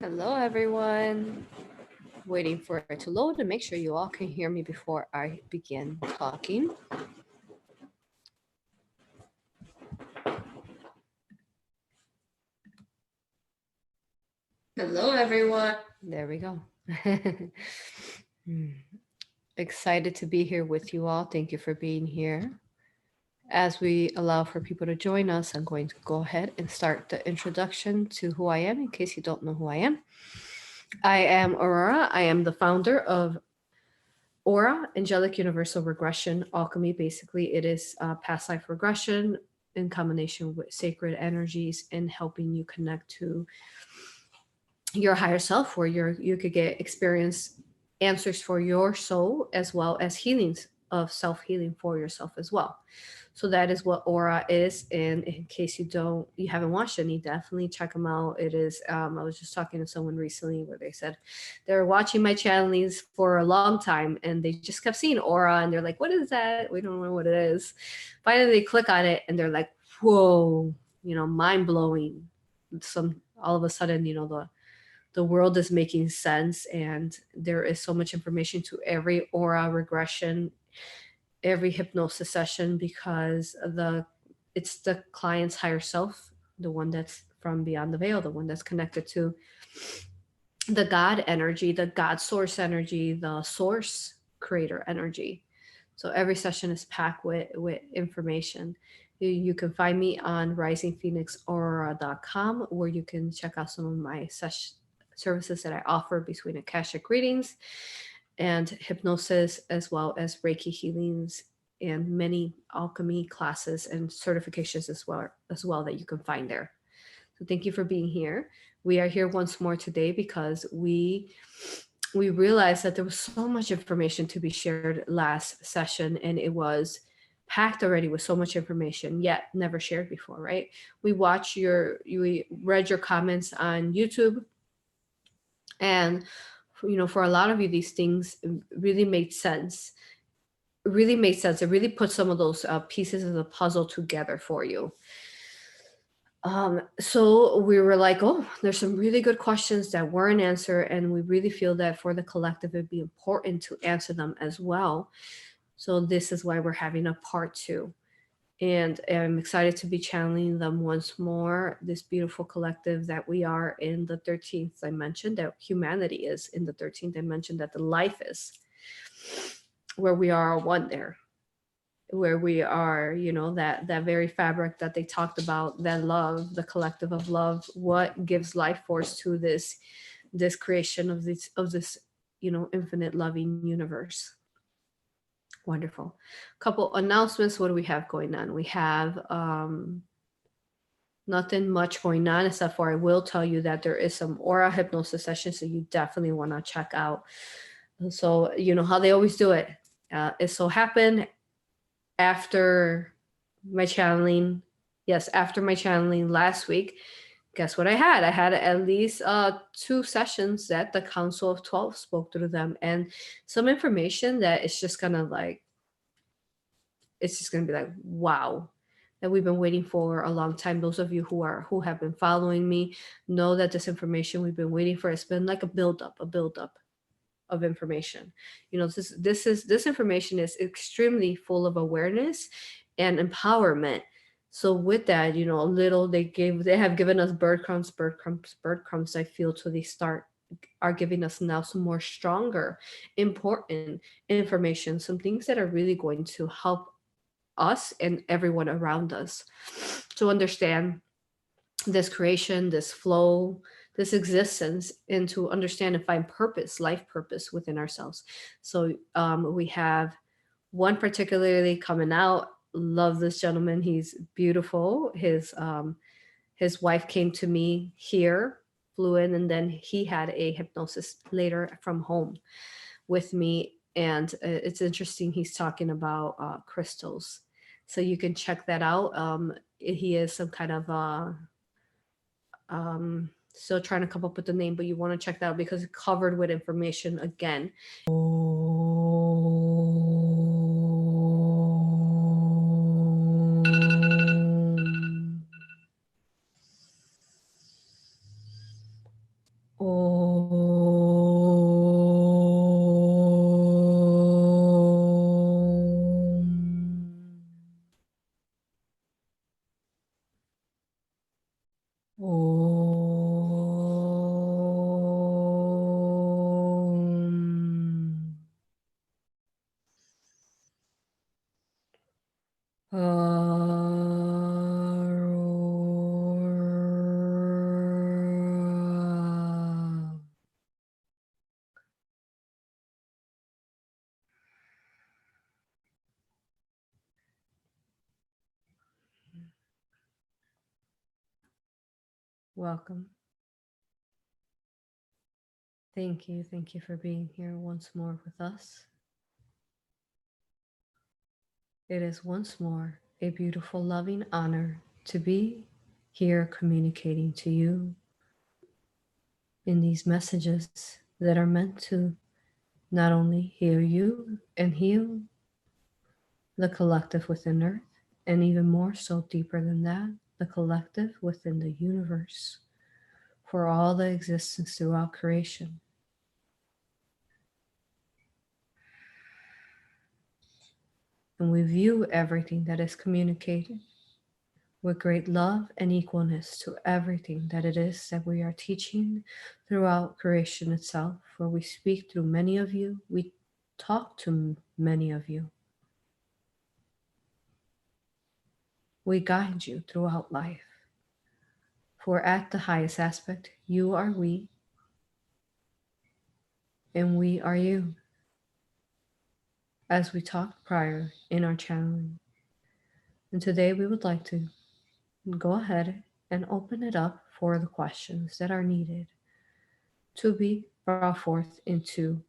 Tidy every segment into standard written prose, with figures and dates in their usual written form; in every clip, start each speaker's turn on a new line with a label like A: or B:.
A: Hello, everyone. Waiting for it to load and make sure you all can hear me before I begin talking. Hello, everyone. There we go. Excited to be here with you all. Thank you for being here. As we allow for people to join us, I'm going to go ahead and start the introduction to who I am in case you don't know who I am. I am Aurora. I am the founder of Aura, Angelic Universal Regression Alchemy. Basically, it is past life regression in combination with sacred energies and helping you connect to your higher self, where you could get experience answers for your soul as well as healings of self-healing for yourself as well. So that is what Aura is. And in case you haven't watched any, definitely check them out. It is, I was just talking to someone recently where they said they're watching my channelings for a long time and they just kept seeing Aura and they're like, what is that? We don't know what it is. Finally, they click on it and they're like, whoa, mind blowing. All of a sudden, the world is making sense and there is so much information to every aura regression, every hypnosis session, because it's the client's higher self, the one that's from beyond the veil, the one that's connected to the God energy, the God source energy, the source creator energy. So every session is packed with information. You can find me on risingphoenixaurora.com, where you can check out some of my services that I offer between Akashic readings and hypnosis, as well as Reiki healings and many alchemy classes and certifications as well that you can find there. So thank you for being here. We are here once more today because we realized that there was so much information to be shared last session, and it was packed already with so much information yet never shared before, right? We read your comments on YouTube, and for a lot of you, these things really made sense. It really put some of those pieces of the puzzle together for you. So we were like, oh, there's some really good questions that weren't answered, and we really feel that for the collective, it'd be important to answer them as well. So this is why we're having a part 2. And I'm excited to be channeling them once more, this beautiful collective that we are in the 13th dimension, that humanity is in the 13th dimension, that the life is, where we are one there, where we are, that very fabric that they talked about, that love, the collective of love, what gives life force to this creation of this infinite loving universe. Wonderful. Couple announcements. What do we have going on? We have nothing much going on, except for I will tell you that there is some aura hypnosis sessions, so you definitely want to check out. So you know how they always do it. It so happened after my channeling. Yes, after my channeling last week, guess what I had? I had at least 2 sessions that the Council of 12 spoke through them, and some information that it's just gonna be like, wow, that we've been waiting for a long time. Those of you who have been following me know that this information we've been waiting for, it's been like a buildup of information. This information is extremely full of awareness and empowerment. So with that, a little they have given us breadcrumbs. I feel till they are giving us now some more stronger, important information, some things that are really going to help us and everyone around us to understand this creation, this flow, this existence, and to understand and find purpose, life purpose within ourselves. So we have one particularly coming out. Love this gentleman. He's beautiful. His wife came to me here, flew in, and then he had a hypnosis later from home with me. And it's interesting. He's talking about crystals. So you can check that out. He is some kind of still trying to come up with the name, but you want to check that out because it's covered with information again. Om. Welcome. Thank you. Thank you for being here once more with us. It is once more a beautiful, loving honor to be here communicating to you in these messages that are meant to not only heal you and heal the collective within Earth, and even more so, deeper than that, the collective within the universe, for all the existence throughout creation. And we view everything that is communicated with great love and equalness to everything that it is that we are teaching throughout creation itself. For we speak through many of you, we talk to many of you, we guide you throughout life. For at the highest aspect, you are we, and we are you, as we talked prior in our channeling. And today we would like to go ahead and open it up for the questions that are needed to be brought forth into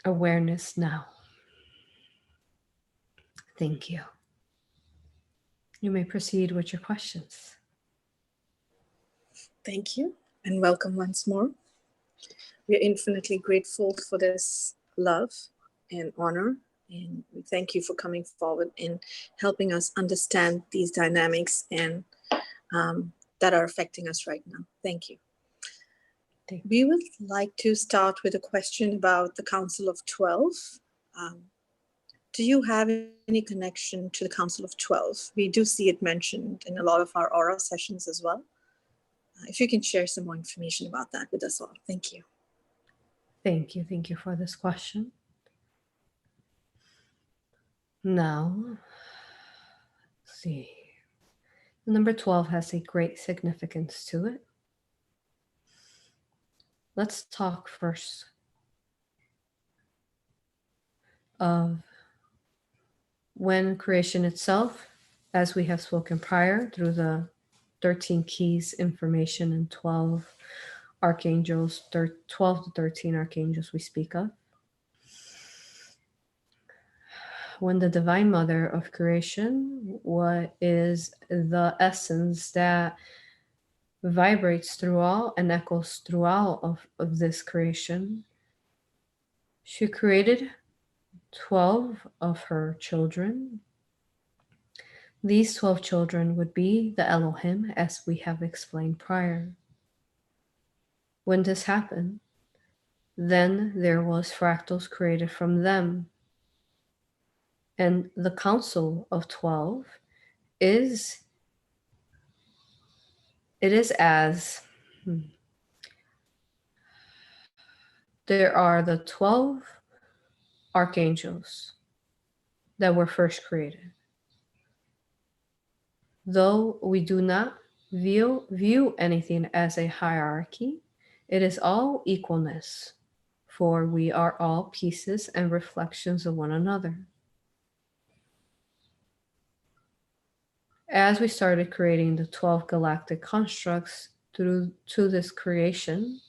A: awareness now. Thank you. You may proceed with your questions.
B: Thank you, and welcome once more. We are infinitely grateful for this love and honor, and we thank you for coming forward and helping us understand these dynamics and that are affecting us right now. Thank you. We would like to start with a question about the Council of 12. Do you have any connection to the Council of 12? We do see it mentioned in a lot of our Aura sessions as well. If you can share some more information about that with us all. Thank you.
A: Thank you. Thank you for this question. Now, let's see. Number 12 has a great significance to it. Let's talk first of when creation itself, as we have spoken prior through the 13 keys information and 12 archangels, 12 to 13 archangels we speak of. When the Divine Mother of creation, what is the essence that vibrates throughout and echoes throughout of this creation, she created 12 of her children. These 12 children would be the Elohim, as we have explained prior. When this happened, then there was fractals created from them. And the Council of 12 is, it is as, there are the 12 archangels that were first created. Though we do not view anything as a hierarchy, it is all equalness, for we are all pieces and reflections of one another. As we started creating the 12 galactic constructs to this creation,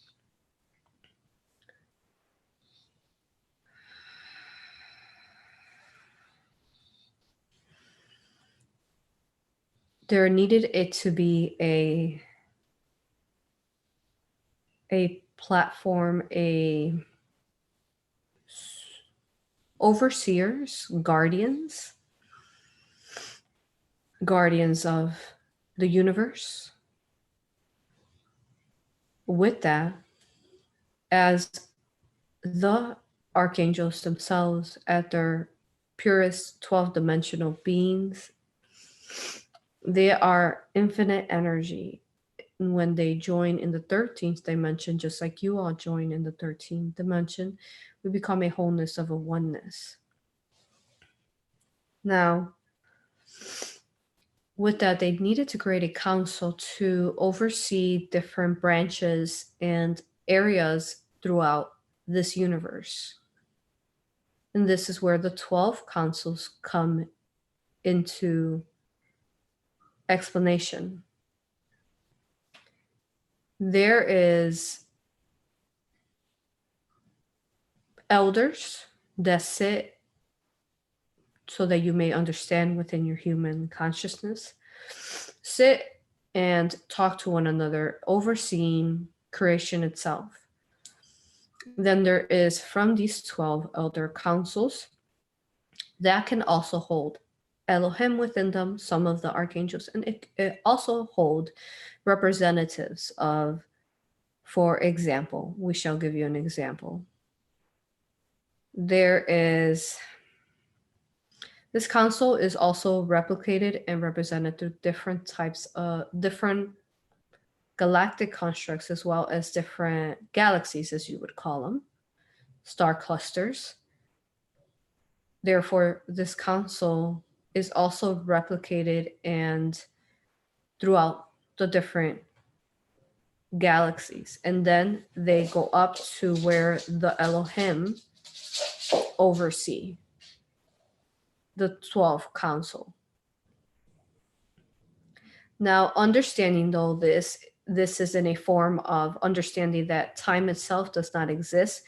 A: there needed it to be a platform, a overseers, guardians of the universe. With that, as the archangels themselves, at their purest 12-dimensional beings, they are infinite energy. And when they join in the 13th dimension, just like you all join in the 13th dimension, we become a wholeness of a oneness. Now, with that, they needed to create a council to oversee different branches and areas throughout this universe. And this is where the 12 councils come into explanation. there is elders that sit so that you may understand within your human consciousness, sit and talk to one another, overseeing creation itself. Then there is from these 12 elder councils that can also hold Elohim within them, some of the archangels, and it also hold representatives of, for example, we shall give you an example. There is, this council is also replicated and represented through different types of different galactic constructs, as well as different galaxies, as you would call them, star clusters. Therefore, this council is also replicated and throughout the different galaxies. And then they go up to where the Elohim oversee the 12th council. Now, understanding though this is in a form of understanding that time itself does not exist.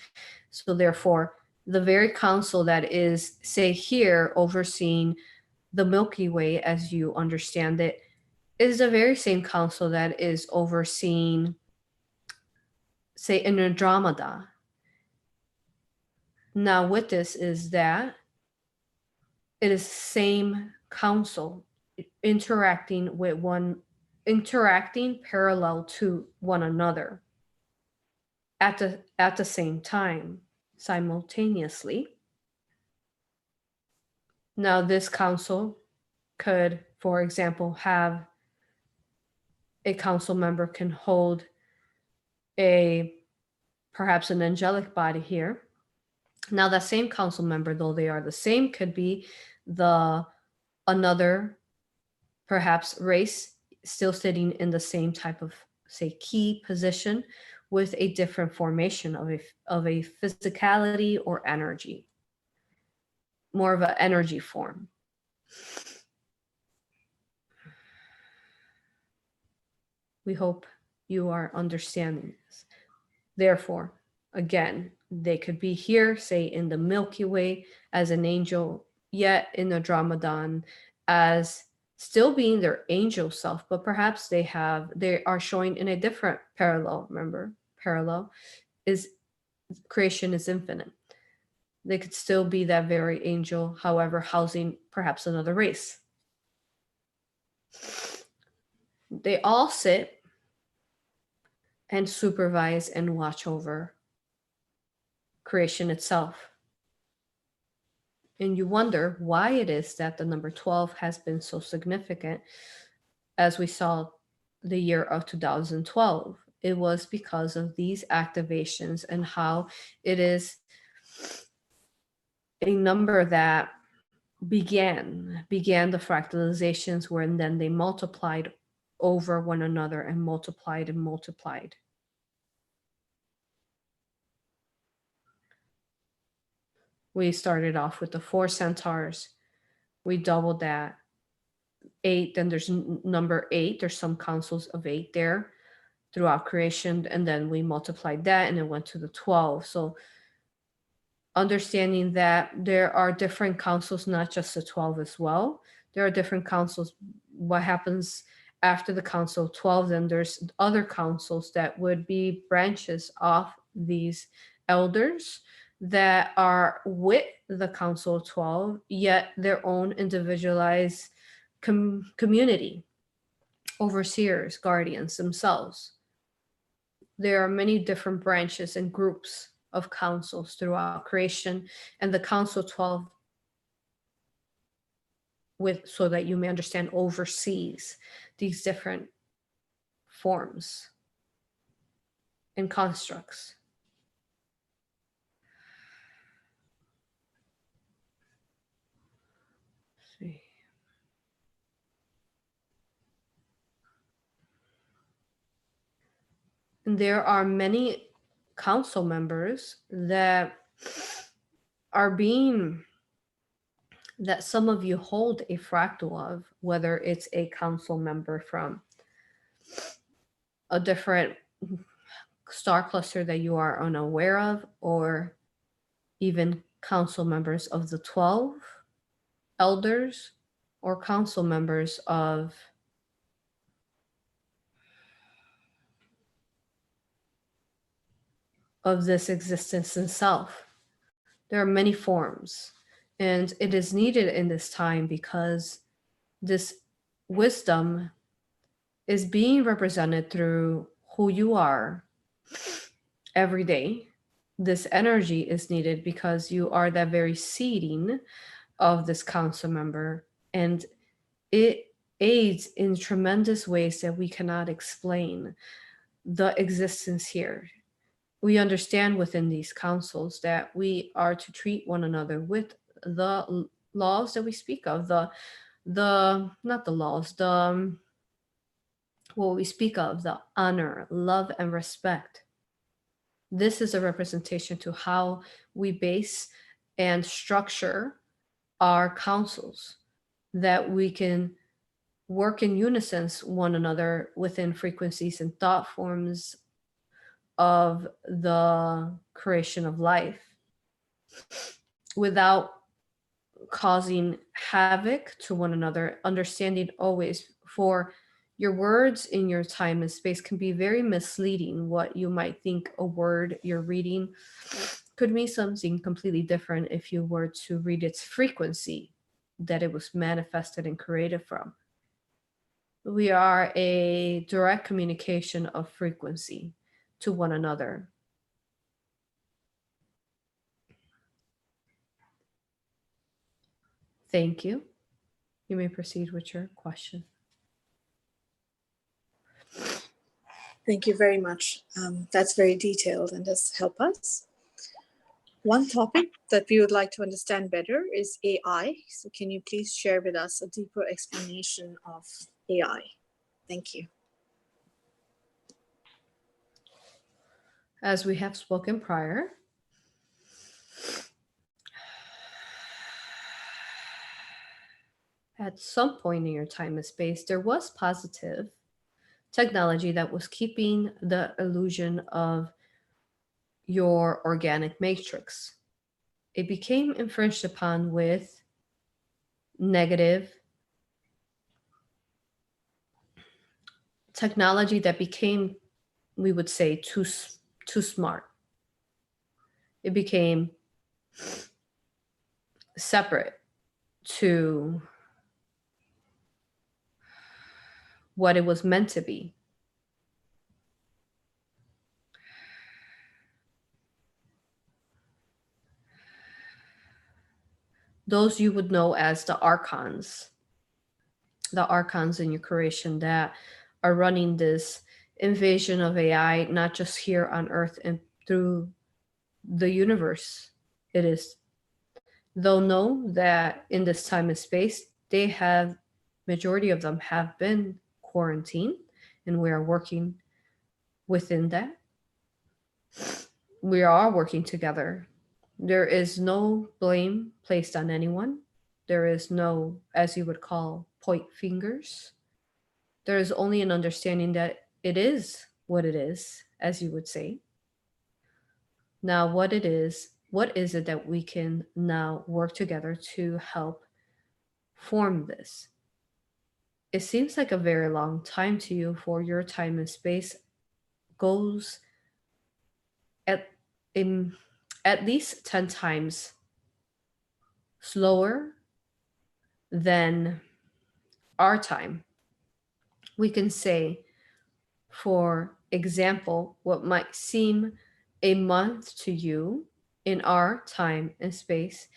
A: So therefore, the very council that is, say, here overseeing the Milky Way as you understand it, is the very same council that is overseeing, say, in Andromeda. Now, with this is that it is same council interacting parallel to one another at the same time, simultaneously. Now, this council could, for example, have a council member can hold perhaps an angelic body here. Now, that same council member, though they are the same, could be another perhaps race still sitting in the same type of, say, key position with a different formation of a physicality or energy, more of an energy form. We hope you are understanding this. Therefore, again, they could be here, say, in the Milky Way as an angel, yet in the Dromedon as still being their angel self, but perhaps they are showing in a different parallel. Remember, parallel is creation is infinite. They could still be that very angel, however, housing perhaps another race. They all sit and supervise and watch over creation itself. And you wonder why it is that the number 12 has been so significant. As we saw the year of 2012, it was because of these activations and how it is a number that began the fractalizations, where and then they multiplied over one another and multiplied and multiplied. We started off with the 4 centaurs. We doubled that. 8, then there's number 8. There's some councils of 8 there throughout creation. And then we multiplied that and it went to the 12. So understanding that there are different councils, not just the 12 as well. There are different councils. What happens after the council of 12, then there's other councils that would be branches off these elders that are with the council of 12, yet their own individualized community, overseers, guardians themselves. There are many different branches and groups of councils throughout creation, and the council 12, so that you may understand, oversees these different forms and constructs. Let's see. And there are many council members that some of you hold a fractal of, whether it's a council member from a different star cluster that you are unaware of, or even council members of the 12 elders, or council members of this existence itself. There are many forms, and it is needed in this time because this wisdom is being represented through who you are every day. This energy is needed because you are that very seeding of this council member, and it aids in tremendous ways that we cannot explain the existence here. We understand within these councils that we are to treat one another with the laws that we speak of, the not the laws, the what we speak of, the honor, love, and respect. This is a representation to how we base and structure our councils, that we can work in unison one another within frequencies and thought forms of the creation of life without causing havoc to one another, understanding always for your words in your time and space can be very misleading. What you might think a word you're reading could mean something completely different if you were to read its frequency that it was manifested and created from. We are a direct communication of frequency to one another. Thank you. You may proceed with your question.
B: Thank you very much. That's very detailed and does help us. One topic that we would like to understand better is AI. So can you please share with us a deeper explanation of AI? Thank you.
A: As we have spoken prior, at some point in your time and space, there was positive technology that was keeping the illusion of your organic matrix. It became infringed upon with negative technology that became, we would say, too smart. It became separate to what it was meant to be. Those you would know as the archons in your creation that are running this invasion of AI, not just here on Earth and through the universe. It is, they'll know that in this time and space, they have, majority of them have been quarantined, and we are working within that. We are working together. There is no blame placed on anyone. There is no, as you would call, point fingers. There is only an understanding that it is what it is, as you would say. Now, what is it that we can now work together to help form this? It seems like a very long time to you, for your time and space goes at in at least 10 times slower than our time. We can say, for example, what might seem a month to you in our time and space,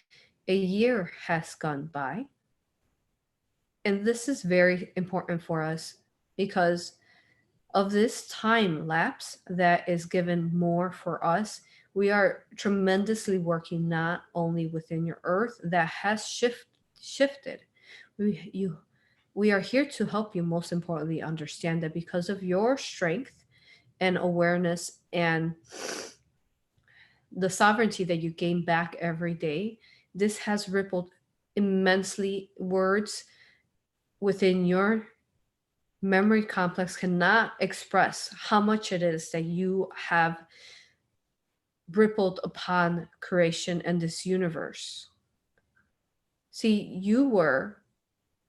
A: a year has gone by. And this is very important for us because of this time lapse that is given more for us. We are tremendously working not only within your earth that has shifted. We are here to help you, most importantly, understand that because of your strength and awareness and the sovereignty that you gain back every day, this has rippled immensely words within your memory complex cannot express how much it is that you have rippled upon creation and this universe. See, you were,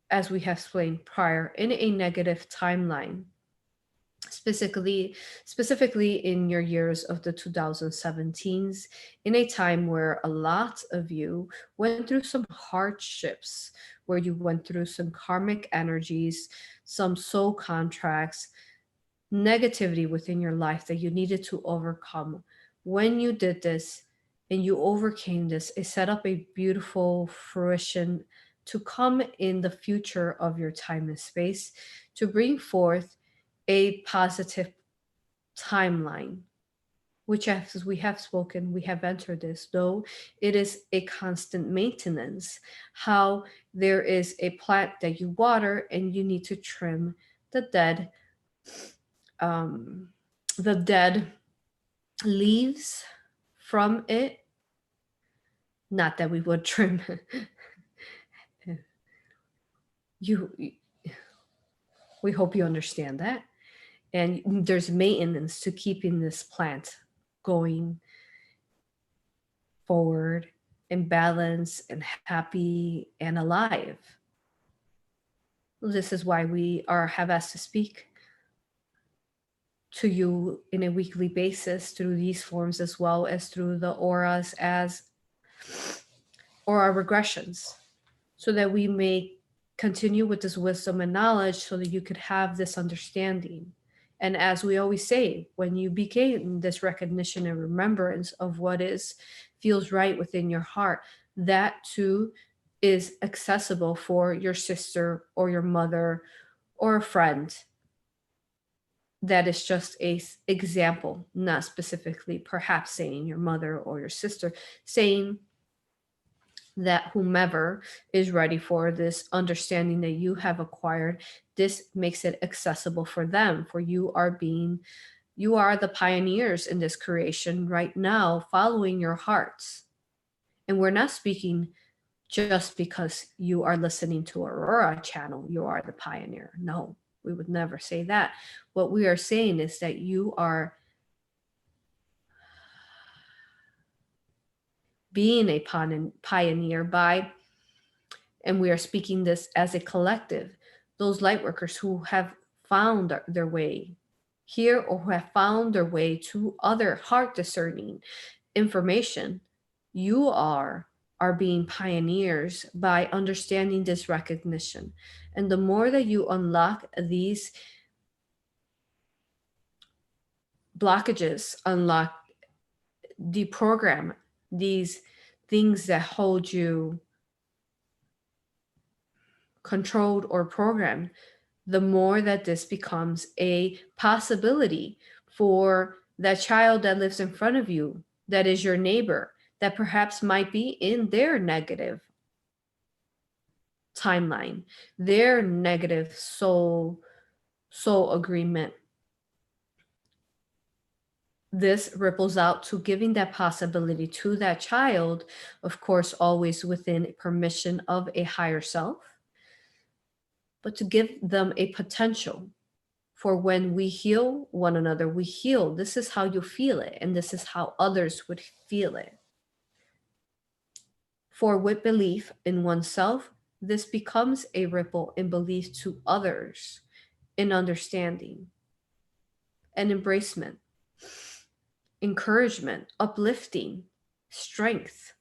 A: as we have explained prior, in a negative timeline, specifically in your years of the 2017s, in a time where a lot of you went through some hardships, where you went through some karmic energies, some soul contracts, negativity within your life that you needed to overcome. When you did this and you overcame this, it set up a beautiful fruition to come in the future of your time and space to bring forth a positive timeline, which, as we have spoken, we have entered this, though it is a constant maintenance. How there is a plant that you water and you need to trim the um, dead leaves from it. Not that we would trim you. We hope you understand that. And there's maintenance to keeping this plant going forward and balanced and happy and alive. This is why we have asked to speak to you in a weekly basis through these forms, as well as through the auras as aura regressions, so that we may continue with this wisdom and knowledge, so that you could have this understanding. And as we always say, when you begin this recognition and remembrance of what is feels right within your heart, that too is accessible for your sister or your mother or a friend. That is just a example, not specifically perhaps saying your mother or your sister, saying that whomever is ready for this understanding that you have acquired, this makes it accessible for them. For you are the pioneers in this creation right now, following your hearts. And we're not speaking just because you are listening to Aurora channel, you are the pioneer. No, we would never say that. What we are saying is that you are being a pioneer by, and we are speaking this as a collective, those light workers who have found their way here or who have found their way to other heart discerning information. You are being pioneers by understanding this recognition. And the more that you unlock these blockages, unlock, deprogram these things that hold you controlled or programmed, the more that this becomes a possibility for that child that lives in front of you, that is your neighbor, that perhaps might be in their negative timeline, their negative soul agreement. This ripples out to giving that possibility to that child, of course, always within permission of a higher self, but to give them a potential for when we heal one another, we heal. This is how you feel it, and this is how others would feel it. For with belief in oneself, this becomes a ripple in belief to others, in understanding and embracement, encouragement, uplifting, strength.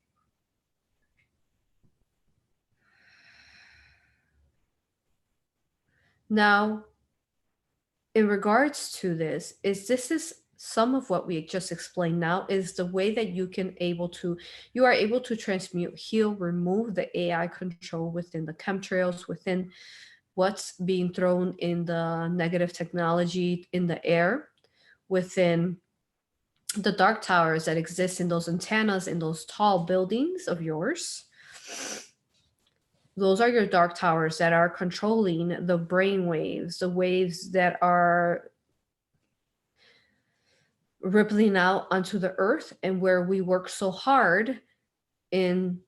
A: Now, in regards to this is some of what we just explained now is the way that you are able to transmute, heal, remove the AI control within the chemtrails, within what's being thrown in the negative technology in the air, within the dark towers that exist in those antennas in those tall buildings of yours. Those are your dark towers that are controlling the brain waves, the waves that are rippling out onto the earth, and where we work so hard in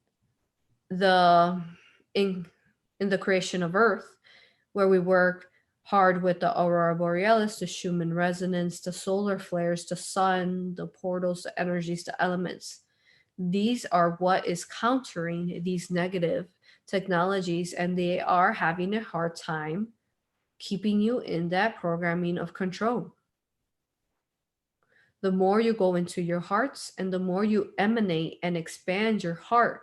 A: the in the creation of earth, where we work hard with the Aurora Borealis, the Schuman Resonance, the solar flares, the sun, the portals, the energies, the elements. These are what is countering these negative technologies, and they are having a hard time keeping you in that programming of control. The more you go into your hearts and the more you emanate and expand your heart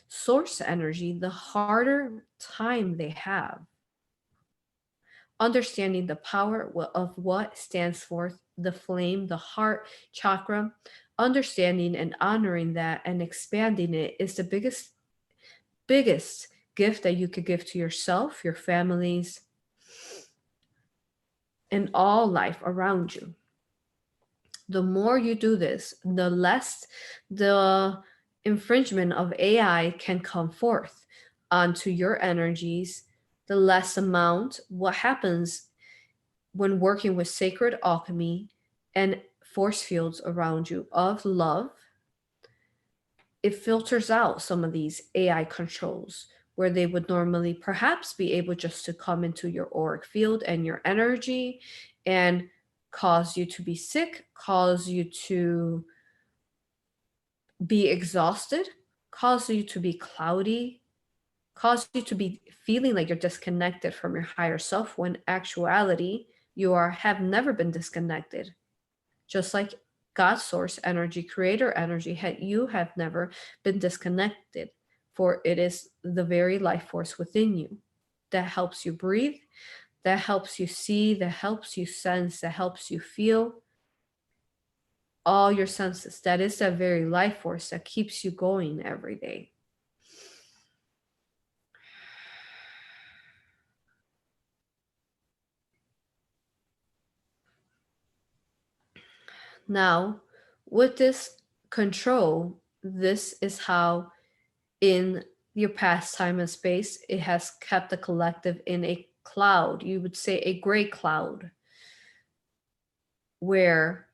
A: source energy, the harder time they have understanding the power of what stands for the flame, the heart chakra. Understanding and honoring that and expanding it is the biggest gift that you could give to yourself, your families, and all life around you. The more you do this, the less the infringement of AI can come forth onto your energies, the less amount what happens when working with sacred alchemy and force fields around you of love. It filters out some of these AI controls where they would normally perhaps be able just to come into your auric field and your energy and cause you to be sick, cause you to be exhausted, cause you to be cloudy, cause you to be feeling like you're disconnected from your higher self when actuality you have never been disconnected. Just like God's source energy, creator energy, you have never been disconnected, for it is the very life force within you that helps you breathe, that helps you see, that helps you sense, that helps you feel. All your senses. That is that very life force that keeps you going every day. Now, with this control, this is how in your past time and space, it has kept the collective in a cloud. You would say a gray cloud, where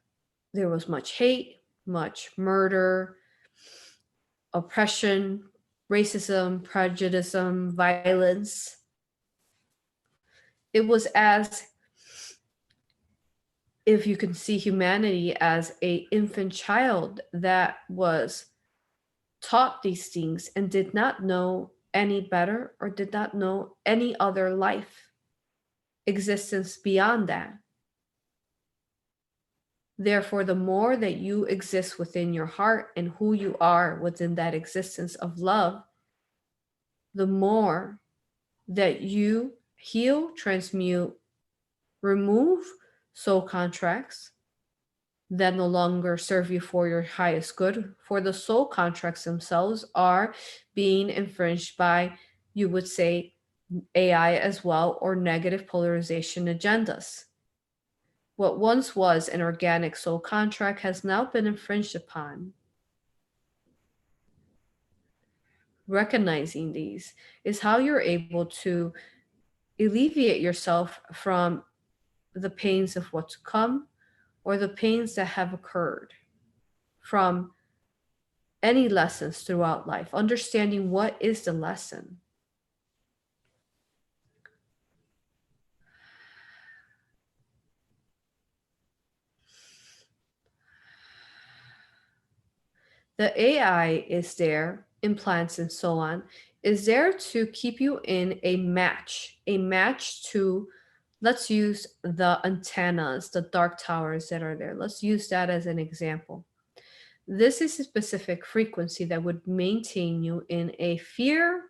A: there was much hate, much murder, oppression, racism, prejudice, violence. It was as if you can see humanity as a infant child that was taught these things and did not know any better or did not know any other life existence beyond that. Therefore, the more that you exist within your heart and who you are within that existence of love, the more that you heal, transmute, remove soul contracts that no longer serve you for your highest good. For the soul contracts themselves are being infringed by, you would say, AI as well, or negative polarization agendas. What once was an organic soul contract has now been infringed upon. Recognizing these is how you're able to alleviate yourself from the pains of what's to come or the pains that have occurred from any lessons throughout life, understanding what is the lesson. The AI is there, implants and so on, is there to keep you in a match to, let's use the antennas, the dark towers that are there. Let's use that as an example. This is a specific frequency that would maintain you in a fear,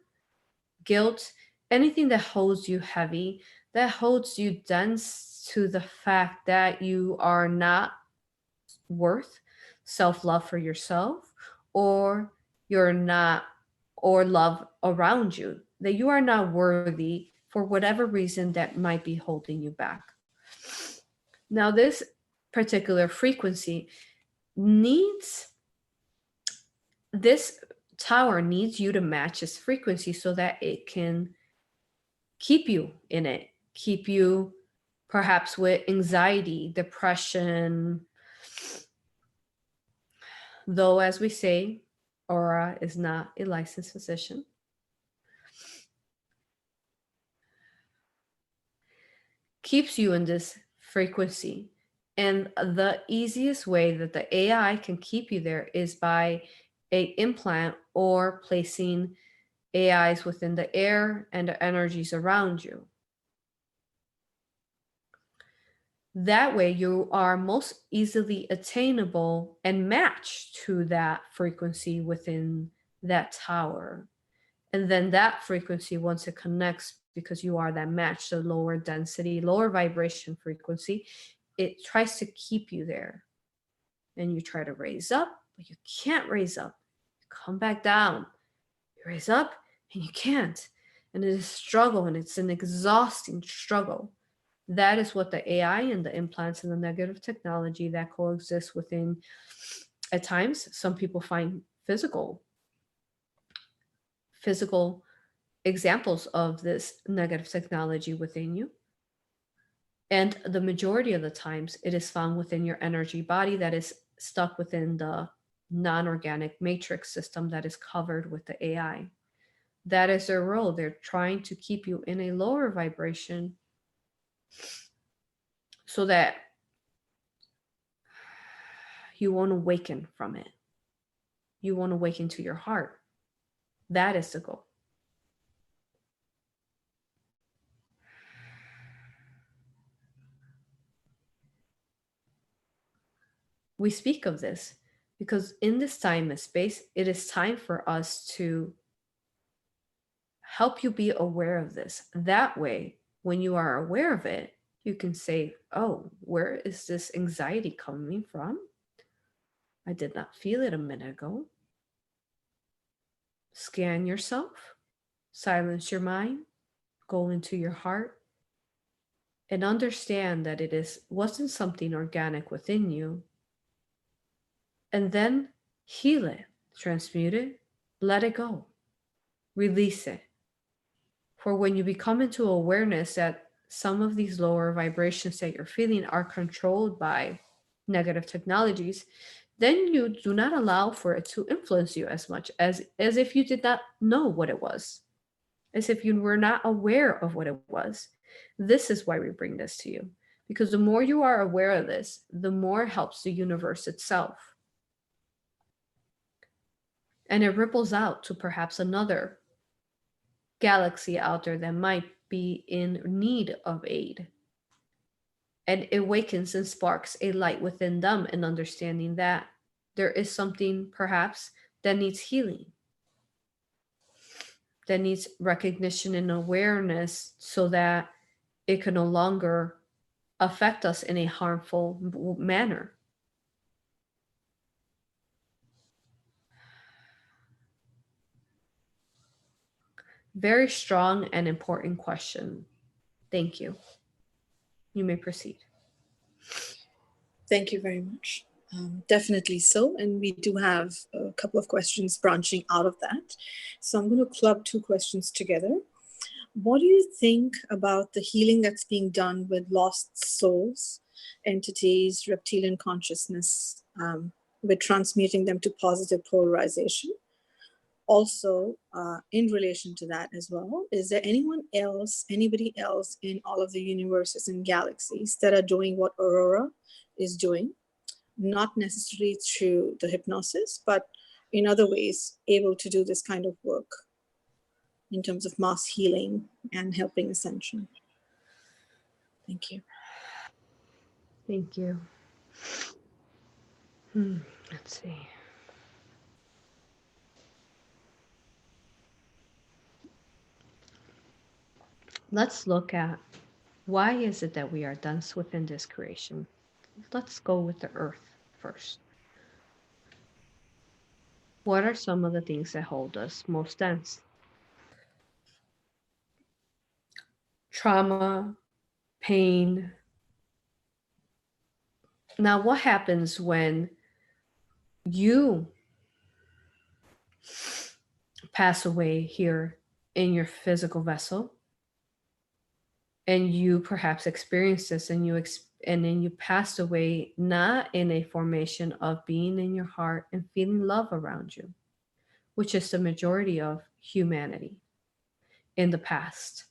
A: guilt, anything that holds you heavy, that holds you dense to the fact that you are not worth self-love for yourself, or you're not, or love around you, that you are not worthy for whatever reason that might be holding you back. Now, this particular frequency needs, this tower needs you to match its frequency so that it can keep you in it, keep you perhaps with anxiety, depression. Though, as we say, Aurora is not a licensed physician. keeps you in this frequency. And the easiest way that the AI can keep you there is by a implant or placing AIs within the air and the energies around you. That way, you are most easily attainable and matched to that frequency within that tower. And then that frequency, once it connects, because you are that match, the lower density, lower vibration frequency, it tries to keep you there. And you try to raise up, but you can't raise up. You come back down. You raise up and you can't. And it is a struggle, and it's an exhausting struggle. That is what the AI and the implants and the negative technology that coexist within, at times, some people find physical examples of this negative technology within you. And the majority of the times, it is found within your energy body that is stuck within the non organic matrix system that is covered with the AI. That is their role. They're trying to keep you in a lower vibration so that you won't awaken from it. You won't awaken to your heart. That is the goal. We speak of this because in this time and space, it is time for us to help you be aware of this. That way, when you are aware of it, you can say, oh, where is this anxiety coming from? I did not feel it a minute ago. Scan yourself, silence your mind, go into your heart, and understand that wasn't something organic within you. And then heal it, transmute it, let it go, release it. For when you become into awareness that some of these lower vibrations that you're feeling are controlled by negative technologies, then you do not allow for it to influence you as much as if you did not know what it was, as if you were not aware of what it was. This is why we bring this to you, because the more you are aware of this, the more it helps the universe itself. And it ripples out to perhaps another galaxy out there that might be in need of aid. And it awakens and sparks a light within them, and understanding that there is something perhaps that needs healing, that needs recognition and awareness so that it can no longer affect us in a harmful manner. Very strong and important question. Thank you. You may proceed.
B: Thank you very much. Definitely so. And we do have a couple of questions branching out of that. So I'm going to club two questions together. What do you think about the healing that's being done with lost souls, entities, reptilian consciousness, with transmuting them to positive polarization? Also, in relation to that as well, is there anybody else in all of the universes and galaxies that are doing what Aurora is doing? Not necessarily through the hypnosis, but in other ways, able to do this kind of work in terms of mass healing and helping ascension. Thank you.
A: Thank you. Let's see. Let's look at why is it that we are dense within this creation. Let's go with the earth first. What are some of the things that hold us most dense? Trauma, pain. Now, what happens when you pass away here in your physical vessel and you perhaps experience this and then you passed away not in a formation of being in your heart and feeling love around you, which is the majority of humanity in the past.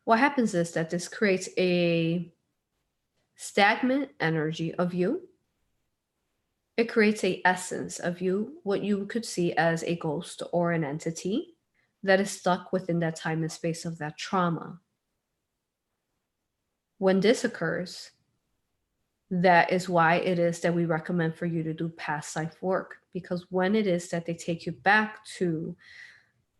A: what happens is that this creates a stagnant energy of you. It creates a essence of you, what you could see as a ghost or an entity that is stuck within that time and space of that trauma. When this occurs, that is why it is that we recommend for you to do past life work, because when it is that they take you back to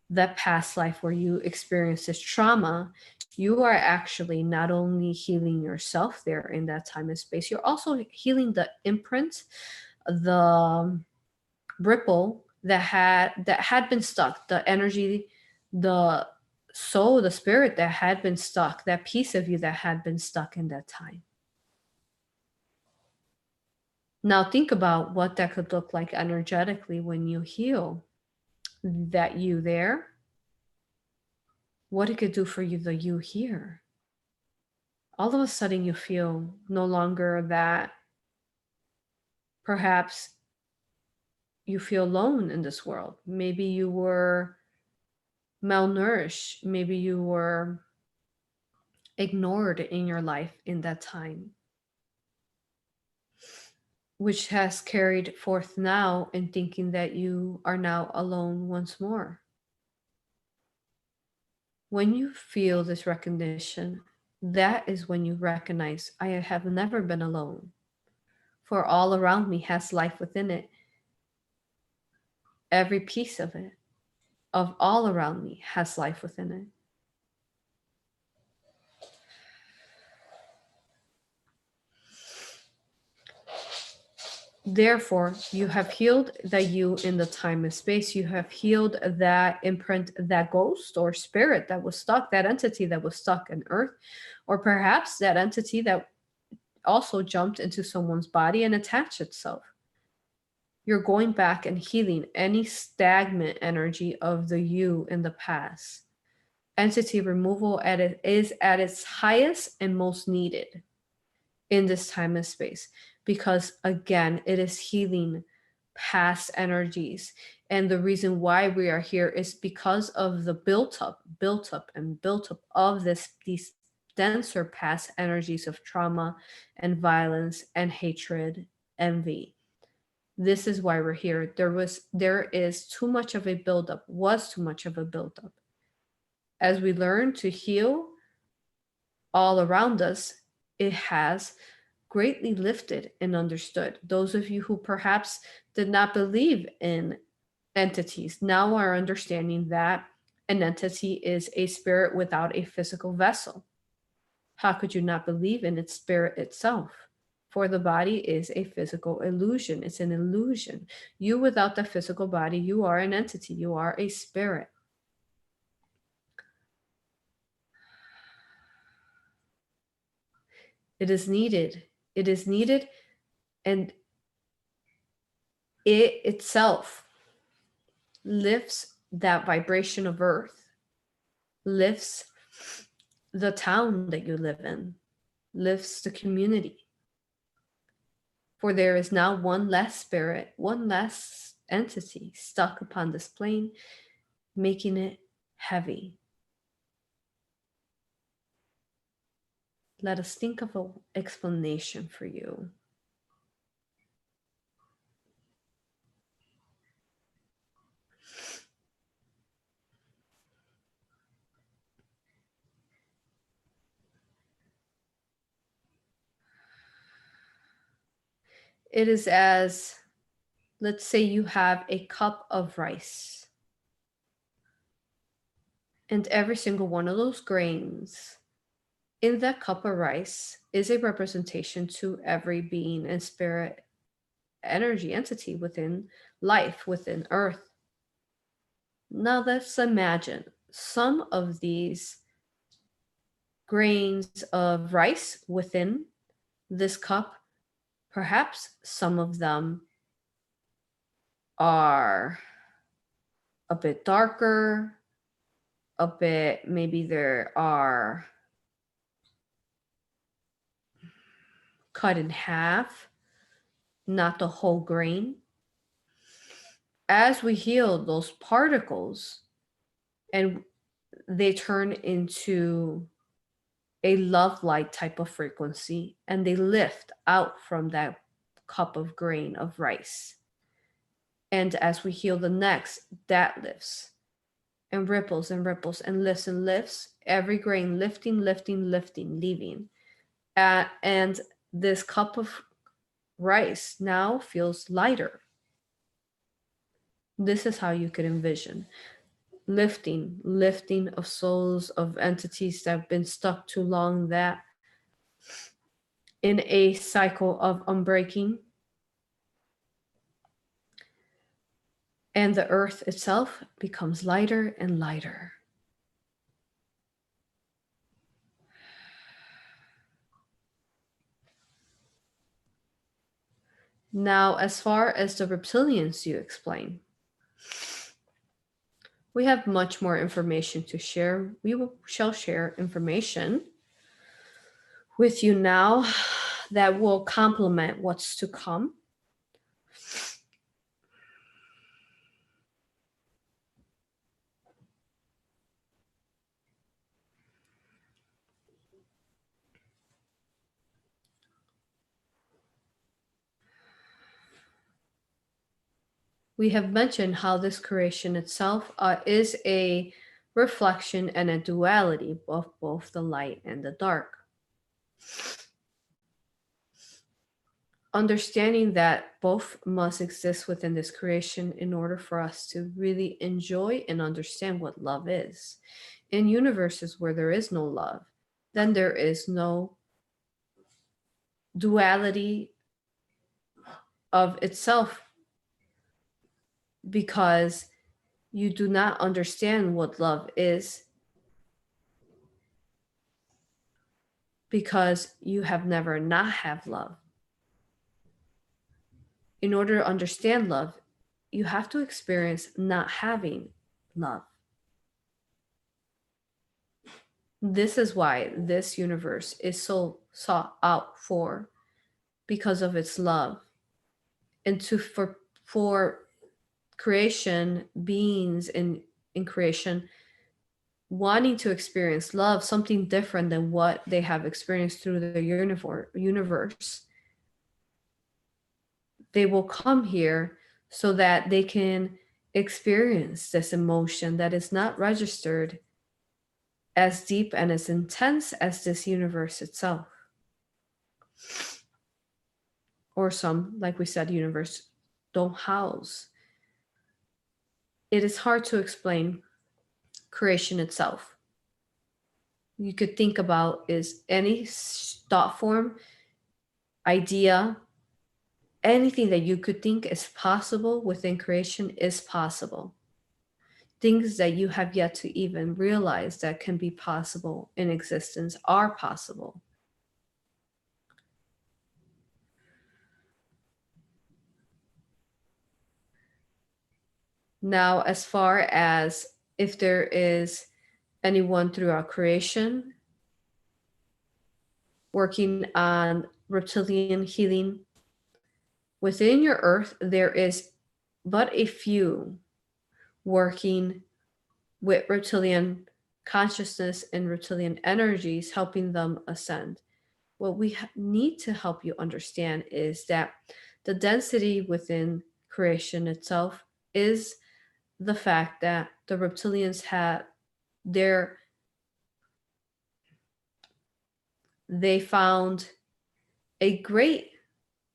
A: that past life where you experienced this trauma, you are actually not only healing yourself there in that time and space, you're also healing the imprint, the ripple that had been stuck, the energy, the soul, the spirit that had been stuck, that piece of you that had been stuck in that time. Now think about what that could look like energetically when you heal that you there, what it could do for you, the you here. All of a sudden you feel no longer that perhaps you feel alone in this world. Maybe you were malnourished. Maybe you were ignored in your life in that time, which has carried forth now in thinking that you are now alone once more. When you feel this recognition, that is when you recognize, I have never been alone, for all around me has life within it. Every piece of it, of all around me, has life within it. Therefore, you have healed that you in the time and space. You have healed that imprint, that ghost or spirit that was stuck, that entity that was stuck in earth, or perhaps that entity that also jumped into someone's body and attached itself. You're going back and healing any stagnant energy of the you in the past. Entity removal is at its highest and most needed in this time and space, because again, it is healing past energies. And the reason why we are here is because of the built up of these denser past energies of trauma and violence and hatred, envy. This is why we're here. There is too much of a buildup, was too much of a buildup. As we learn to heal all around us, it has greatly lifted and understood. Those of you who perhaps did not believe in entities now are understanding that an entity is a spirit without a physical vessel. How could you not believe in its spirit itself? For the body is a physical illusion. It's an illusion. You without the physical body, you are an entity. You are a spirit. It is needed. It is needed, and it itself lifts that vibration of earth, lifts the town that you live in, lifts the community. For there is now one less spirit, one less entity stuck upon this plane, making it heavy. Let us think of an explanation for you. It is as, let's say you have a cup of rice, and every single one of those grains in that cup of rice is a representation to every being and spirit, energy, entity within life, within earth. Now let's imagine some of these grains of rice within this cup. Perhaps some of them are a bit darker, a bit, maybe there are cut in half, not the whole grain. As we heal those particles and they turn into a love light type of frequency, and they lift out from that cup of grain of rice. And as we heal the next, that lifts and ripples and ripples and lifts, every grain lifting, lifting, lifting, leaving. And this cup of rice now feels lighter. This is how you could envision lifting of souls, of entities that have been stuck too long, that in a cycle of unbreaking. And the earth itself becomes lighter and lighter. Now, as far as the reptilians you explain, we have much more information to share. Shall share information with you now that will complement what's to come. We have mentioned how this creation itself is a reflection and a duality of both the light and the dark. Understanding that both must exist within this creation in order for us to really enjoy and understand what love is. In universes where there is no love, then there is no duality of itself, because you do not understand what love is, because you have never not have love. In order to understand love, you have to experience not having love. This is why this universe is so sought out for, because of its love. And for creation, beings in creation, wanting to experience love, something different than what they have experienced through the universe, they will come here so that they can experience this emotion that is not registered as deep and as intense as this universe itself. Or some, like we said, universe don't house. It is hard to explain creation itself. You could think about is any thought form, idea, anything that you could think is possible within creation is possible. Things that you have yet to even realize that can be possible in existence are possible. Now, as far as if there is anyone throughout creation working on reptilian healing, within your earth, there is but a few working with reptilian consciousness and reptilian energies, helping them ascend. What we need to help you understand is that the density within creation itself is the fact that the reptilians they found a great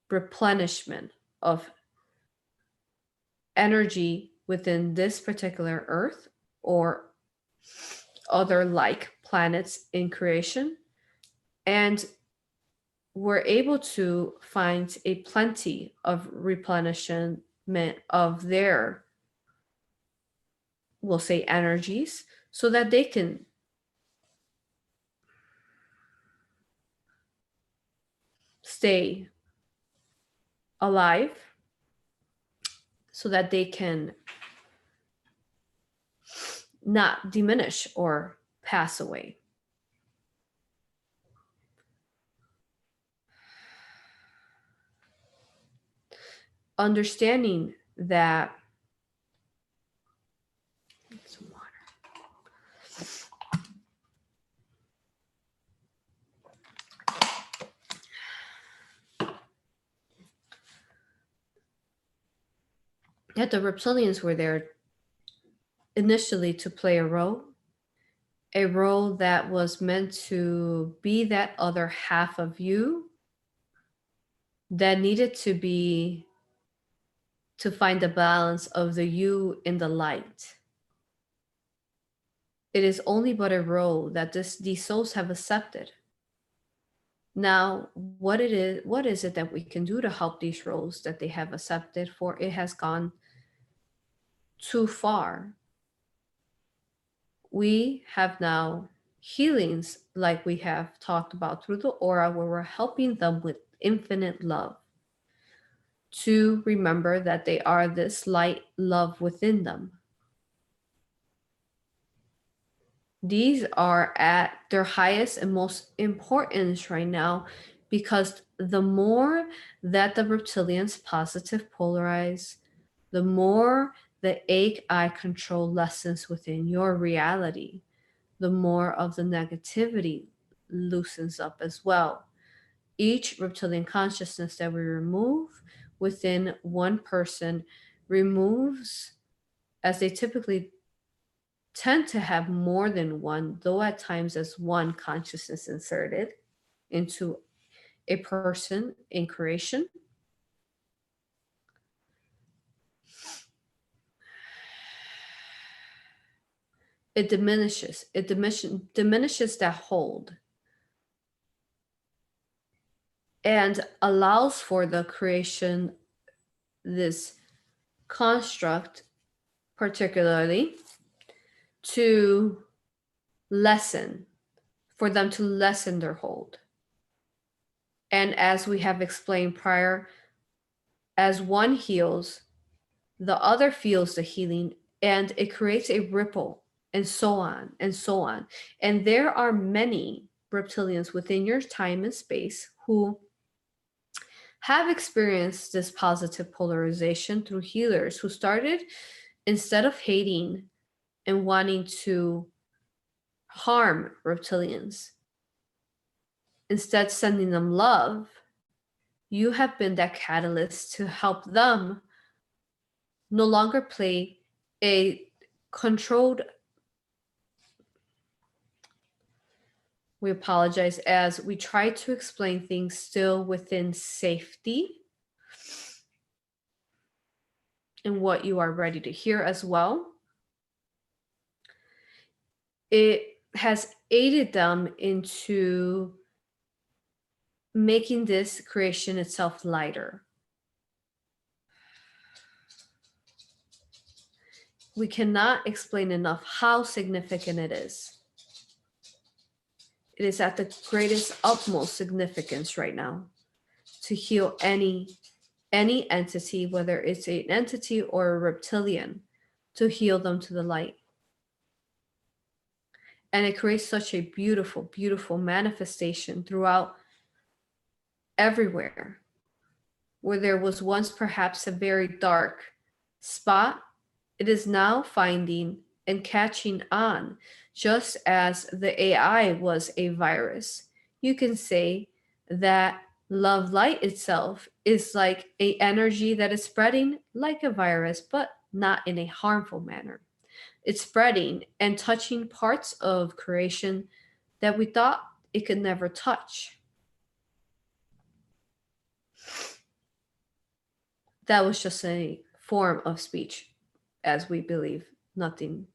A: replenishment of energy within this particular earth or other like planets in creation, and were able to find a plenty of replenishment of their, we'll say, energies, so that they can stay alive, so that they can not diminish or pass away. Understanding that some water. that the reptilians were there initially to play a role that was meant to be that other half of you that needed to find the balance of the you in the light. It is only but a role that these souls have accepted. Now, what is it that we can do to help these roles that they have accepted, for it has gone too far? We have now healings like we have talked about through the aura, where we're helping them with infinite love to remember that they are this light love within them. These are at their highest and most importance right now, because the more that the reptilians positive polarize, the more the ache eye control lessens within your reality, the more of the negativity loosens up as well. Each reptilian consciousness that we remove within one person removes, as they typically tend to have more than one, though at times as one consciousness inserted into a person in creation. It diminishes that hold and allows for the creation, this construct particularly, to lessen, for them to lessen their hold. And as we have explained prior, as one heals, the other feels the healing, and it creates a ripple, and so on and so on. And there are many reptilians within your time and space who have experienced this positive polarization through healers who started, instead of hating and wanting to harm reptilians, instead sending them love. You have been that catalyst to help them no longer play a controlled, we apologize, as we try to explain things still within safety and what you are ready to hear as well. It has aided them into making this creation itself lighter. We cannot explain enough how significant it is. It is at the greatest, utmost significance right now to heal any entity, whether it's an entity or a reptilian, to heal them to the light. And it creates such a beautiful, beautiful manifestation throughout everywhere. Where there was once perhaps a very dark spot, it is now finding and catching on, just as the AI was a virus. You can say that love light itself is like a energy that is spreading like a virus, but not in a harmful manner. It's spreading and touching parts of creation that we thought it could never touch. That was just a form of speech, as we believe nothing,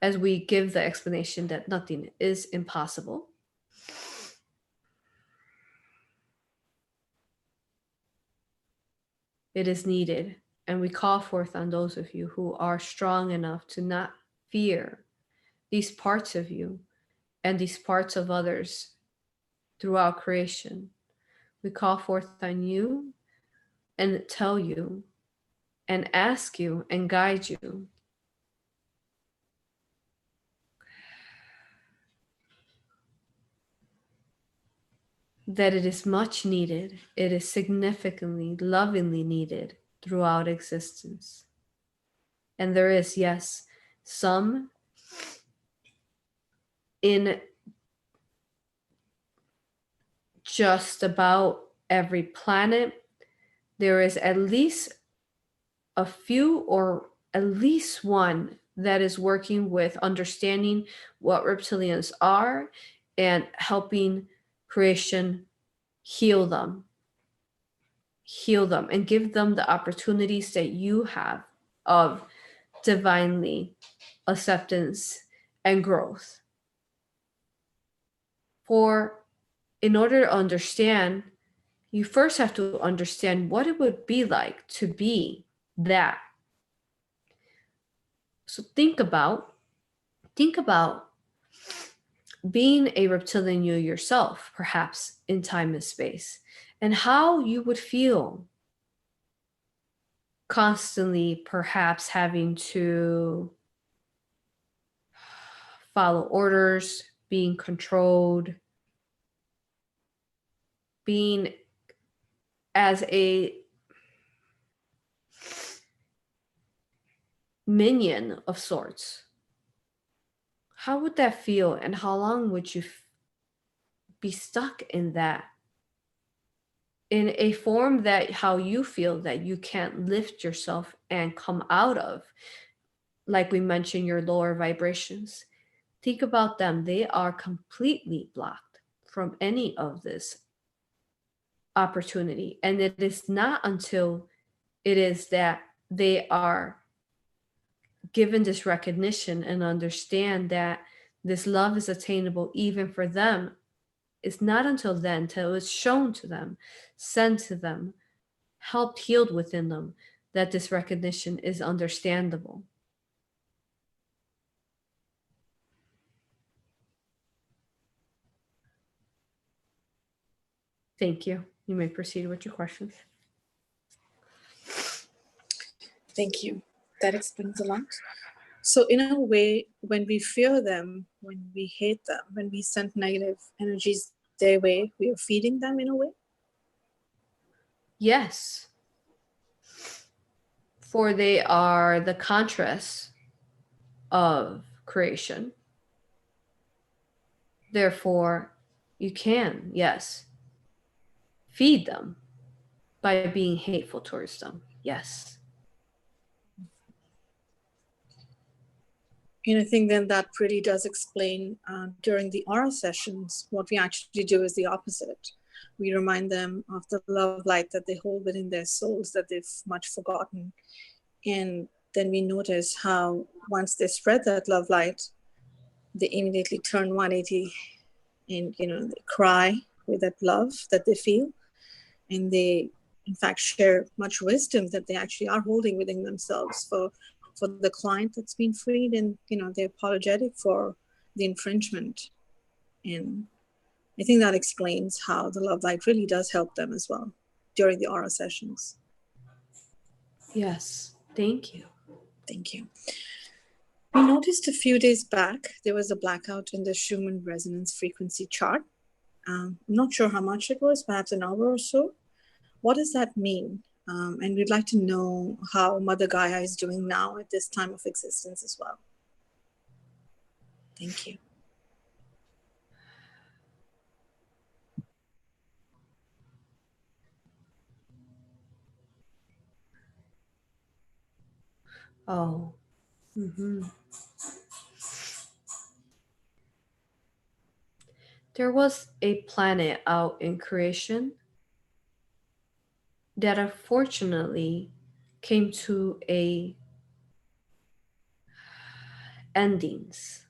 A: as we give the explanation that nothing is impossible. It is needed, and we call forth on those of you who are strong enough to not fear these parts of you and these parts of others throughout creation. We call forth on you and tell you and ask you and guide you that it is much needed, it is significantly, lovingly needed throughout existence. And there is, yes, some in just about every planet. There is at least a few or at least one that is working with understanding what reptilians are and helping creation heal them, and give them the opportunities that you have of divinely acceptance and growth. For in order to understand, you first have to understand what it would be like to be that. So think about being a reptilian you yourself, perhaps in time and space, and how you would feel constantly, perhaps having to follow orders, being controlled, being as a minion of sorts. How would that feel, and how long would you be stuck in that? In a form that how you feel that you can't lift yourself and come out of, like we mentioned, your lower vibrations. Think about them. They are completely blocked from any of this opportunity. And it is not until it is that they are given this recognition and understand that this love is attainable even for them. It's not until then, till it's shown to them, sent to them, helped healed within them, that this recognition is understandable. Thank you. You may proceed with your questions.
B: Thank you. That explains a lot. So in a way, when we fear them, when we hate them, when we send negative energies their way, we are feeding them in a way?
A: Yes. For they are the contrast of creation. Therefore, you can, yes, feed them by being hateful towards them. Yes.
B: And I think then that really does explain during the aura sessions, what we actually do is the opposite. We remind them of the love light that they hold within their souls that they've much forgotten. And then we notice how once they spread that love light, they immediately turn 180 and, they cry with that love that they feel. And they, in fact, share much wisdom that they actually are holding within themselves for the client that's been freed, and they're apologetic for the infringement. And I think that explains how the love light really does help them as well during the aura sessions.
A: Yes. Thank you.
B: Thank you. We noticed a few days back there was a blackout in the Schuman Resonance frequency chart. I'm not sure how much it was, perhaps an hour or so. What does that mean? And we'd like to know how Mother Gaia is doing now at this time of existence as well. Thank you.
A: Oh. Mm-hmm. There was a planet out in creation that unfortunately came to a endings.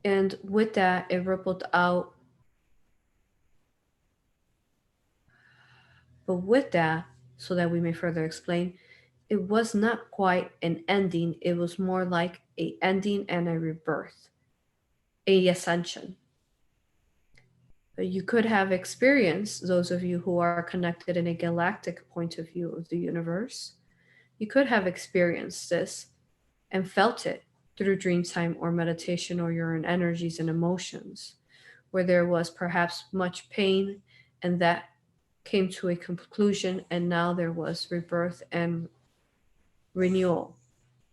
A: And with that, it rippled out. But with that, so that we may further explain, it was not quite an ending. It was more like a ending and a rebirth, a ascension. But you could have experienced, those of you who are connected in a galactic point of view of the universe, you could have experienced this and felt it through dream time or meditation or your own energies and emotions, where there was perhaps much pain and that came to a conclusion, and now there was rebirth and renewal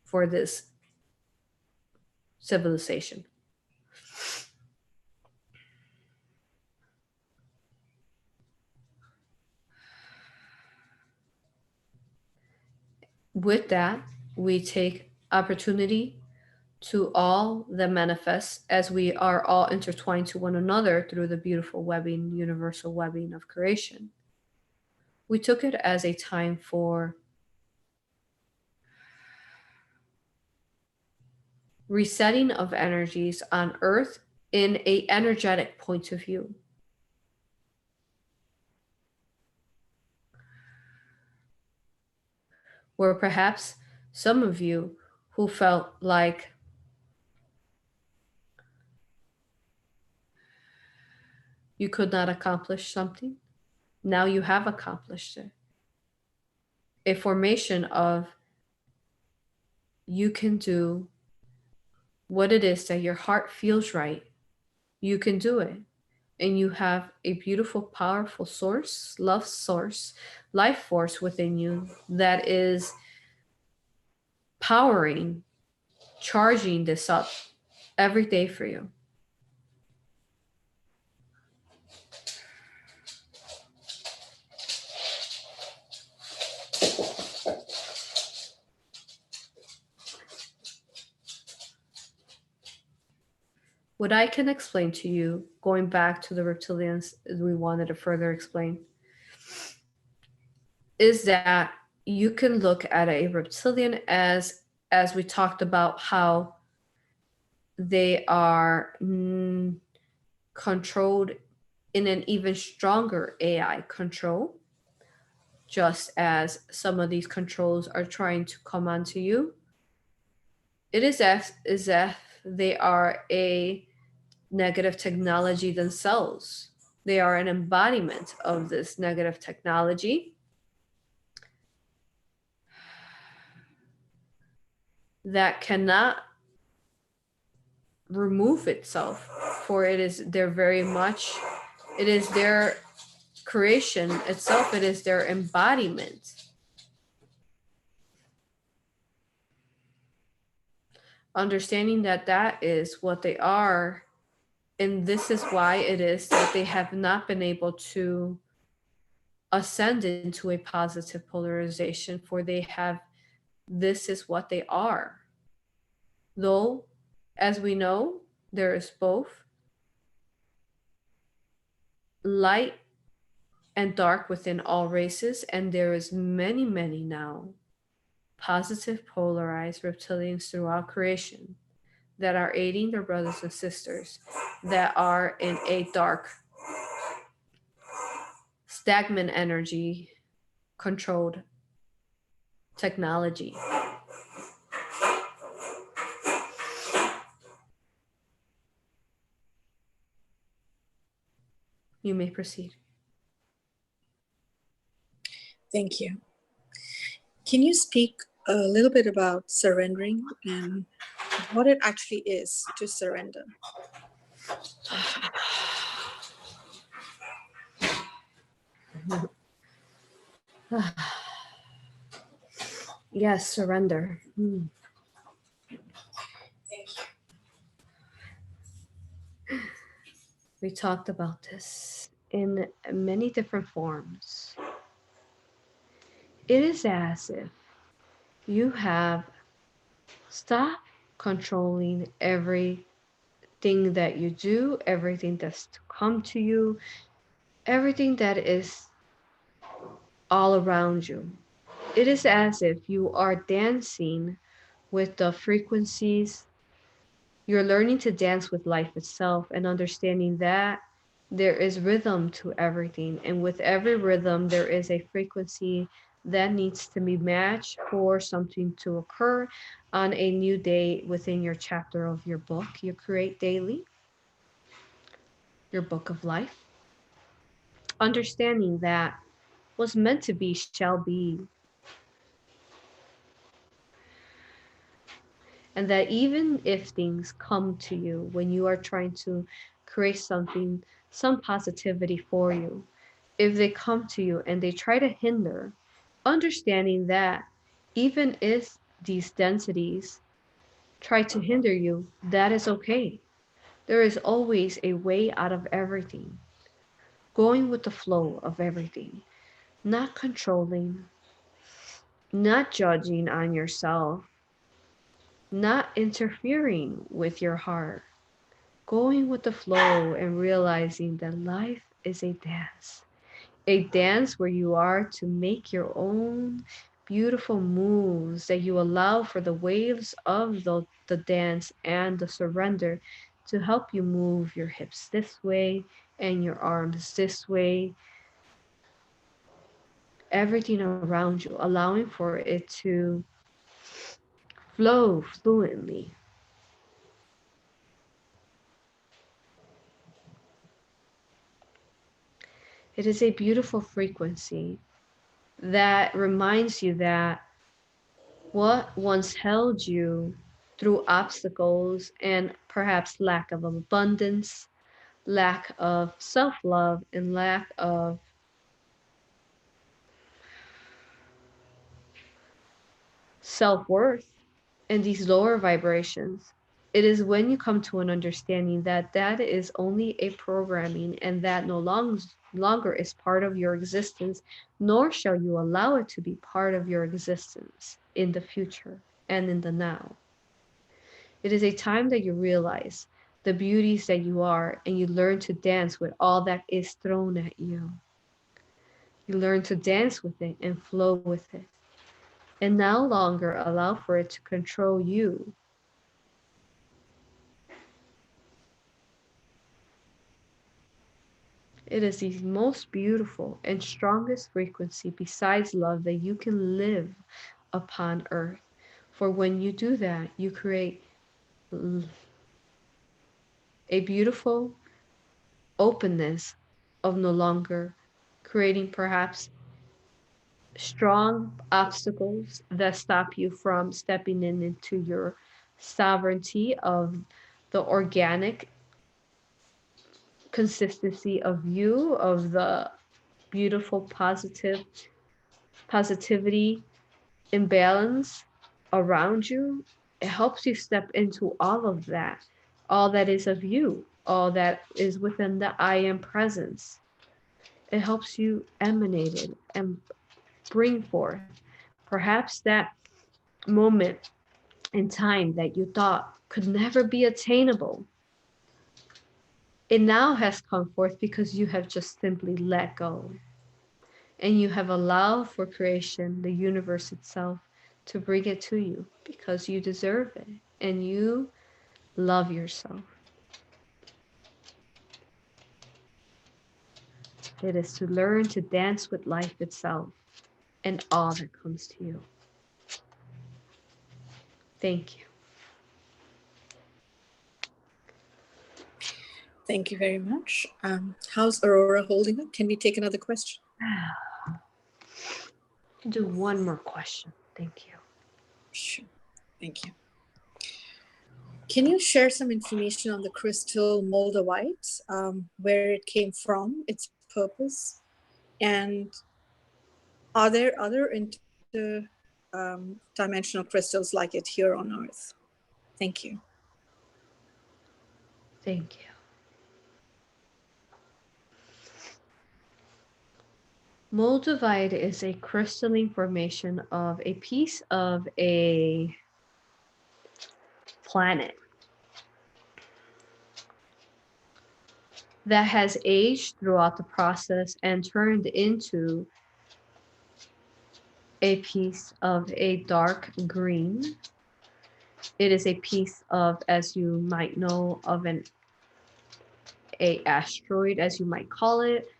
A: for this civilization. With that, we take opportunity to all that manifests as we are all intertwined to one another through the beautiful webbing, universal webbing of creation. We took it as a time for resetting of energies on earth in a energetic point of view. Where perhaps some of you who felt like you could not accomplish something, now you have accomplished it. A formation of you can do what it is that your heart feels right. You can do it. And you have a beautiful, powerful source, love source, life force within you that is powering, charging this up every day for you. What I can explain to you, going back to the reptilians, we wanted to further explain, is that you can look at a reptilian as we talked about how they are controlled in an even stronger AI control, just as some of these controls are trying to come onto you. It is as if they are a negative technology themselves. They are an embodiment of this negative technology that cannot remove itself, for it is their very much, it is their creation itself, it is their embodiment. Understanding that that is what they are, and this is why it is that they have not been able to ascend into a positive polarization, for they have, this is what they are. Though, as we know, there is both light and dark within all races, and there is many, many now positive polarized reptilians throughout creation that are aiding their brothers and sisters that are in a dark, stagnant energy controlled technology. You may proceed.
B: Thank you. Can you speak a little bit about surrendering and what it actually is to surrender?
A: Yes, surrender. We talked about this in many different forms. It is as if you have stopped controlling everything that you do, everything that's to come to you, everything that is all around you. It is as if you are dancing with the frequencies. You're learning to dance with life itself and understanding that there is rhythm to everything. And with every rhythm, there is a frequency that needs to be matched for something to occur on a new day within your chapter of your book you create daily, your book of life. Understanding that what's meant to be shall be. And that even if things come to you when you are trying to create something, some positivity for you, if they come to you and they try to hinder, understanding that even if these densities try to hinder you, that is okay. There is always a way out of everything, going with the flow of everything, not controlling, not judging on yourself, not interfering with your heart, going with the flow and realizing that life is a dance where you are to make your own beautiful moves, that you allow for the waves of the dance and the surrender to help you move your hips this way and your arms this way, everything around you, allowing for it to flow fluently. It is a beautiful frequency that reminds you that what once held you through obstacles and perhaps lack of abundance, lack of self love, and lack of self worth, and these lower vibrations. It is when you come to an understanding that that is only a programming and that no longer is part of your existence, nor shall you allow it to be part of your existence in the future and in the now. It is a time that you realize the beauties that you are and you learn to dance with all that is thrown at you. You learn to dance with it and flow with it, and no longer allow for it to control you. It is the most beautiful and strongest frequency besides love that you can live upon earth. For when you do that, you create a beautiful openness of no longer creating perhaps strong obstacles that stop you from stepping into your sovereignty of the organic consistency of you, of the beautiful positivity imbalance around you. It helps you step into all of that, all that is of you, all that is within the I am presence. It helps you emanate it and bring forth perhaps that moment in time that you thought could never be attainable. It now has come forth because you have just simply let go and you have allowed for creation, the universe itself, to bring it to you because you deserve it and you love yourself. It is to learn to dance with life itself and all that comes to you. Thank you.
B: Thank you very much. How's Aurora holding up? Can we take another question?
A: Do one more question. Thank you.
B: Sure. Thank you. Can you share some information on the crystal moldavite, where it came from, its purpose, and are there other dimensional crystals like it here on Earth? Thank you.
A: Thank you. Moldavite is a crystalline formation of a piece of a planet that has aged throughout the process and turned into a piece of a dark green. It is a piece of, as you might know, of an a asteroid, as you might call it.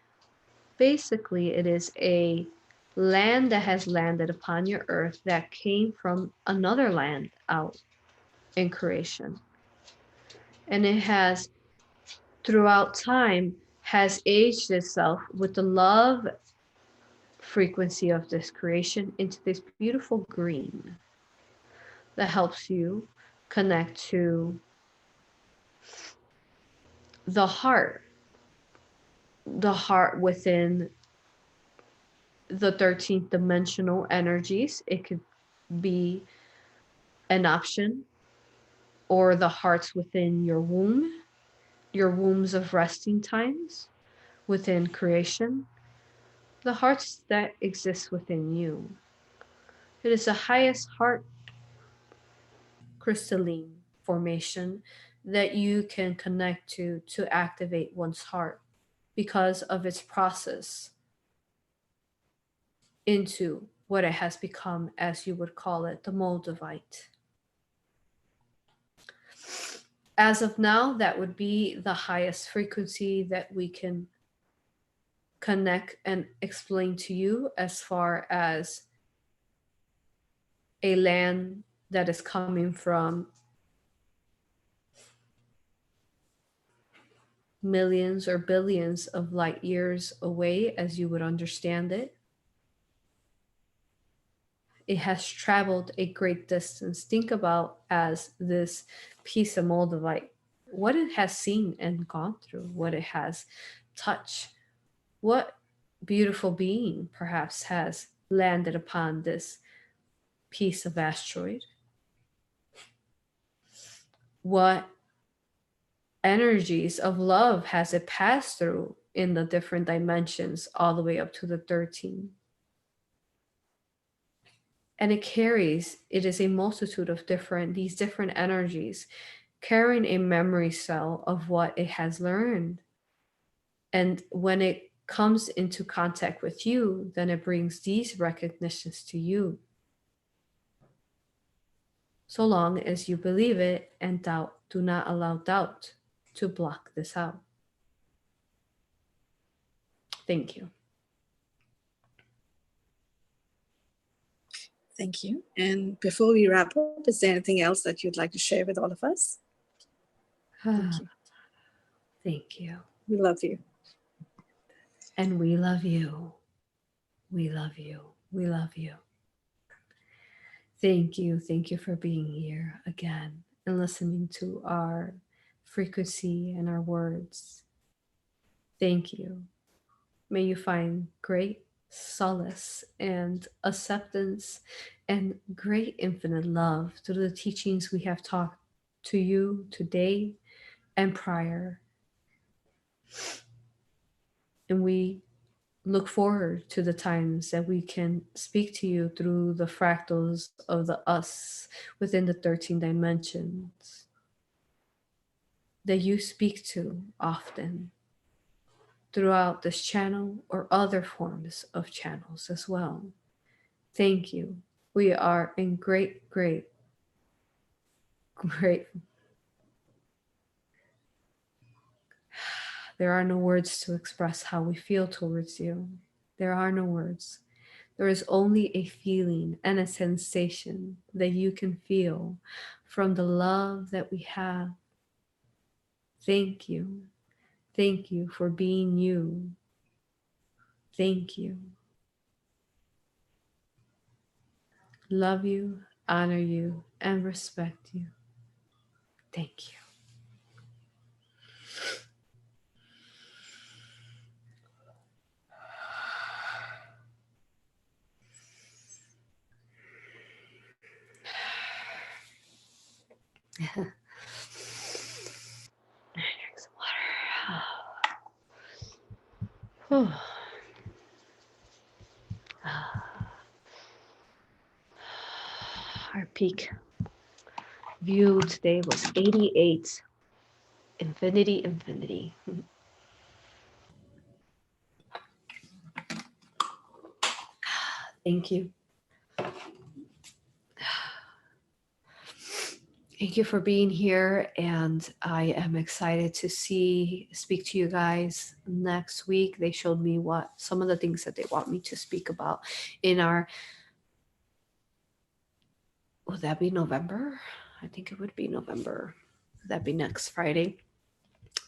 A: Basically, it is a land that has landed upon your earth that came from another land out in creation. And it has, throughout time, has aged itself with the love frequency of this creation into this beautiful green that helps you connect to the heart within the 13th dimensional energies. It could be an option, or the hearts within your wombs of resting times within creation, the hearts that exist within you. It is the highest heart crystalline formation that you can connect to activate one's heart because of its process into what it has become, as you would call it, the Moldavite. As of now, that would be the highest frequency that we can connect and explain to you as far as a land that is coming from millions or billions of light years away, as you would understand it. It has traveled a great distance. Think about as this piece of moldavite, what it has seen and gone through, what it has touched, what beautiful being perhaps has landed upon this piece of asteroid, what energies of love has it passed through in the different dimensions all the way up to the 13. And it is a multitude of these different energies carrying a memory cell of what it has learned. And when it comes into contact with you, then it brings these recognitions to you. So long as you believe it and do not allow doubt to block this out. Thank you.
B: Thank you. And before we wrap up, is there anything else that you'd like to share with all of us? Thank you.
A: Thank you.
B: We love you.
A: And we love you. We love you. We love you. Thank you. Thank you for being here again and listening to our frequency and our words. Thank you. May you find great solace and acceptance and great infinite love through the teachings we have taught to you today and prior. And we look forward to the times that we can speak to you through the fractals of the us within the 13 dimensions that you speak to often throughout this channel or other forms of channels as well. Thank you. We are in great there are no words to express how we feel towards you. There are no words. There is only a feeling and a sensation that you can feel from the love that we have. Thank you. Thank you for being you. Thank you. Love you, honor you, and respect you. Thank you. Drink some water. Our peak view today was 88. Infinity, infinity. Thank you. Thank you for being here, and I am excited to speak to you guys next week. They showed me some of the things that they want me to speak about in our, would that be November? I think it would be November. That'd be next Friday.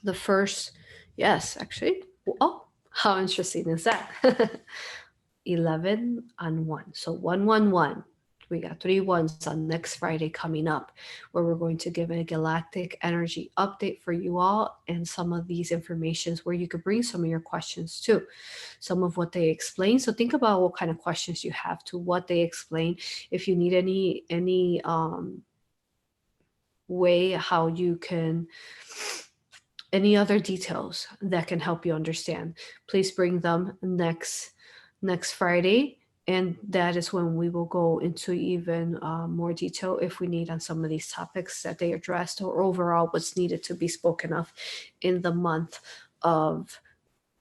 A: The first, yes, actually. Oh, how interesting is that? 11 on 1. So 111. We got 3 ones on next Friday coming up, where we're going to give a galactic energy update for you all and some of these informations where you could bring some of your questions too, some of what they explain. So think about what kind of questions you have to what they explain. If you need any way how you can, any other details that can help you understand, please bring them next Friday. And that is when we will go into even more detail if we need on some of these topics that they addressed, or overall what's needed to be spoken of in the month of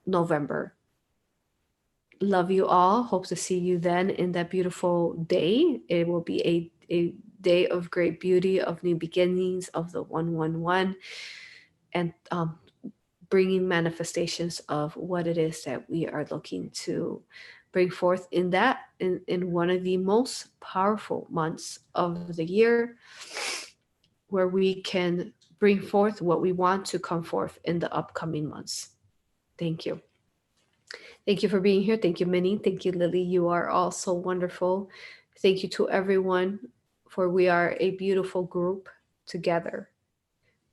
A: November. Love you all. Hope to see you then in that beautiful day. It will be a day of great beauty, of new beginnings, of the 111, and bringing manifestations of what it is that we are looking to bring forth in that, in one of the most powerful months of the year, where we can bring forth what we want to come forth in the upcoming months. Thank you. Thank you for being here. Thank you, Minnie. Thank you, Lily. You are all so wonderful. Thank you to everyone, for we are a beautiful group together.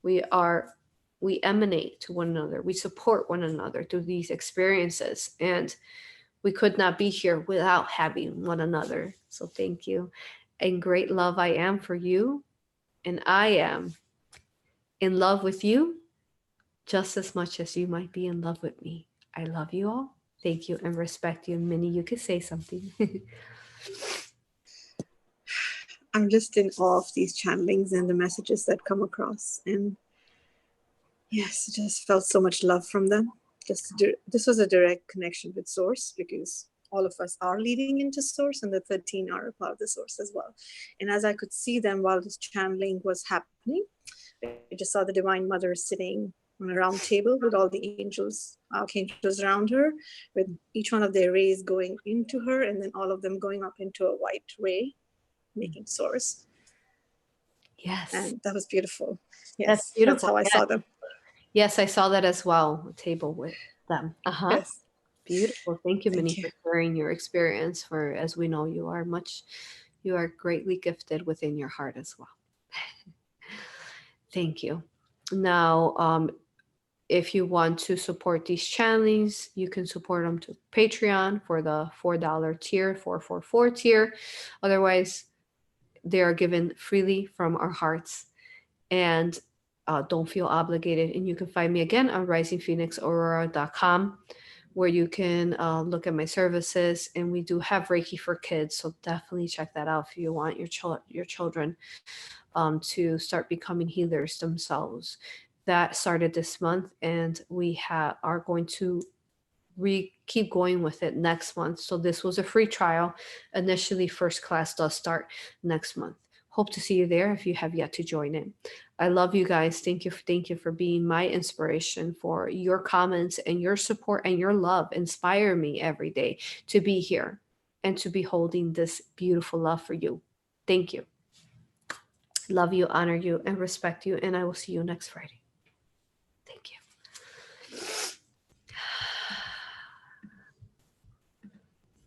A: We are, we emanate to one another. We support one another through these experiences, and we could not be here without having one another. So thank you. And great love I am for you, and I am in love with you just as much as you might be in love with me. I love you all. Thank you and respect you. And Minnie, you could say something.
B: I'm just in awe of these channelings and the messages that come across. And yes, just felt so much love from them. This was a direct connection with Source, because all of us are leading into Source, and the 13 are a part of the Source as well. And as I could see them while this channeling was happening, I just saw the Divine Mother sitting on a round table with all the angels, archangels around her, with each one of their rays going into her, and then all of them going up into a white ray, making Source.
A: Yes.
B: And that was beautiful. Yes,
A: That's beautiful.
B: that's how I saw them.
A: Yes, I saw that as well. A table with them.
B: Yes.
A: Beautiful. Thank you,
B: Thank
A: Minnie,
B: you.
A: for sharing your experience. For, as we know, you are greatly gifted within your heart as well. Thank you. Now, if you want to support these channels, you can support them to Patreon for the $4 tier, 444 tier. Otherwise, they are given freely from our hearts, and don't feel obligated. And you can find me again on risingphoenixaurora.com, where you can look at my services. And we do have Reiki for kids, so definitely check that out if you want your children to start becoming healers themselves. That started this month, and we are going to keep going with it next month. So this was a free trial. Initially, first class does start next month. Hope to see you there if you have yet to join in. I love you guys. Thank you for being my inspiration, for your comments and your support and your love inspire me every day to be here and to be holding this beautiful love for you. Thank you. Love you, honor you, and respect you, and I will see you next Friday.